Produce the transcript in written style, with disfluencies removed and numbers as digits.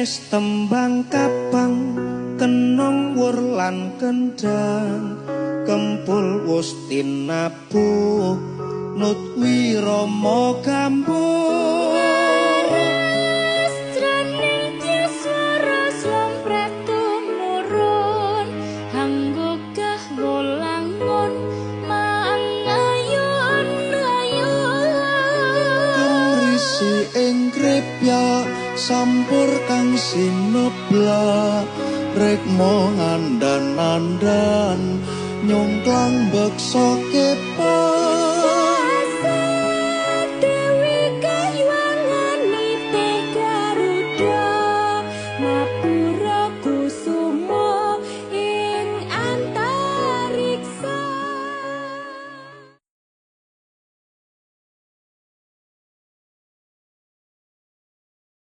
wis tembang kapang kenong wur lan kendang kempul wus tinabuh nut wirama gambuh ya sampur kang sinebla rekmo ngandan-andan nyongklang beksa kepa